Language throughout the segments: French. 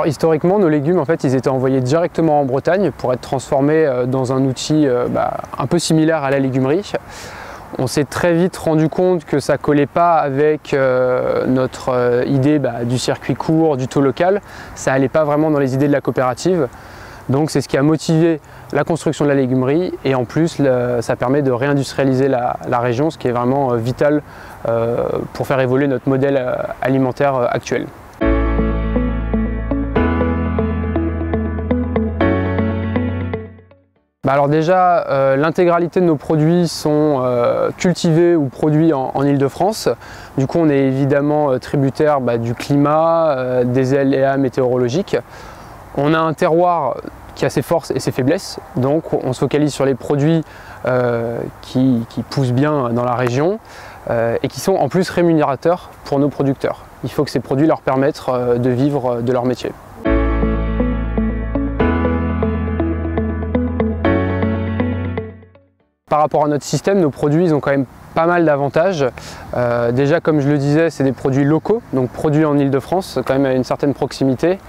Alors historiquement, nos légumes, en fait, ils étaient envoyés directement en Bretagne pour être transformés dans un outil un peu similaire à la légumerie. On s'est très vite rendu compte que ça ne collait pas avec notre idée du circuit court, du taux local. Ça n'allait pas vraiment dans les idées de la coopérative. Donc c'est ce qui a motivé la construction de la légumerie, et en plus ça permet de réindustrialiser la région, ce qui est vraiment vital pour faire évoluer notre modèle alimentaire actuel. Alors déjà, l'intégralité de nos produits sont cultivés ou produits en Île-de-France. Du coup, on est évidemment tributaire du climat, des aléas météorologiques. On a un terroir qui a ses forces et ses faiblesses, donc on se focalise sur les produits qui poussent bien dans la région et qui sont en plus rémunérateurs pour nos producteurs. Il faut que ces produits leur permettent de vivre de leur métier. Par rapport à notre système, nos produits ont quand même pas mal d'avantages. Déjà, comme je le disais, c'est des produits locaux, donc produits en Île-de-France, quand même à une certaine proximité.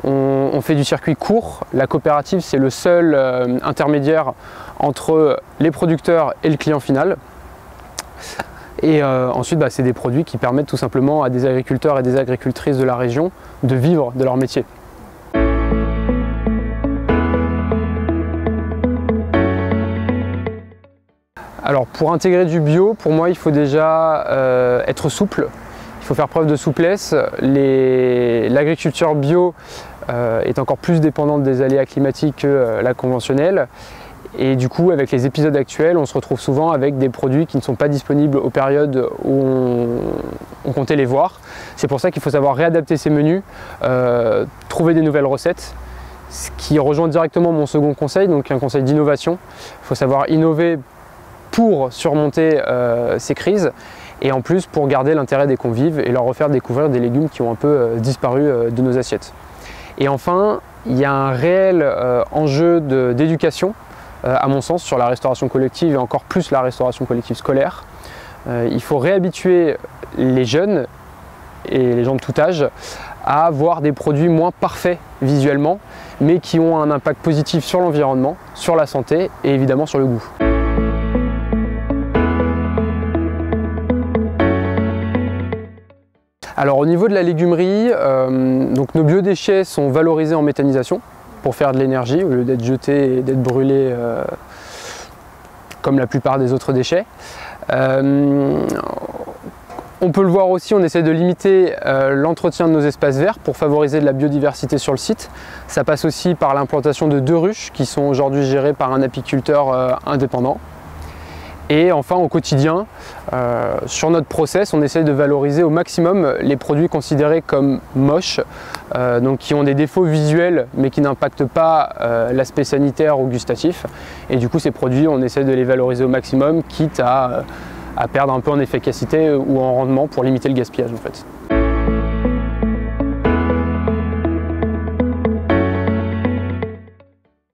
On fait du circuit court. La coopérative, c'est le seul intermédiaire entre les producteurs et le client final. Et ensuite, c'est des produits qui permettent tout simplement à des agriculteurs et des agricultrices de la région de vivre de leur métier. Alors pour intégrer du bio, pour moi il faut déjà être souple, il faut faire preuve de souplesse. L'agriculture bio est encore plus dépendante des aléas climatiques que la conventionnelle, et du coup avec les épisodes actuels on se retrouve souvent avec des produits qui ne sont pas disponibles aux périodes où on comptait les voir. C'est pour ça qu'il faut savoir réadapter ses menus, trouver des nouvelles recettes, ce qui rejoint directement mon second conseil, donc un conseil d'innovation. Il faut savoir innover pour surmonter ces crises, et en plus pour garder l'intérêt des convives et leur refaire découvrir des légumes qui ont un peu disparu de nos assiettes. Et enfin, il y a un réel enjeu d'éducation, à mon sens, sur la restauration collective, et encore plus la restauration collective scolaire. Il faut réhabituer les jeunes et les gens de tout âge à avoir des produits moins parfaits visuellement, mais qui ont un impact positif sur l'environnement, sur la santé et évidemment sur le goût. Alors au niveau de la légumerie, donc nos biodéchets sont valorisés en méthanisation pour faire de l'énergie au lieu d'être jetés et d'être brûlés comme la plupart des autres déchets. On peut le voir aussi, on essaie de limiter l'entretien de nos espaces verts pour favoriser de la biodiversité sur le site. Ça passe aussi par l'implantation de 2 ruches qui sont aujourd'hui gérées par un apiculteur indépendant. Et enfin au quotidien, sur notre process, on essaie de valoriser au maximum les produits considérés comme moches, donc qui ont des défauts visuels mais qui n'impactent pas l'aspect sanitaire ou gustatif. Et du coup ces produits, on essaie de les valoriser au maximum, quitte à perdre un peu en efficacité ou en rendement pour limiter le gaspillage en fait.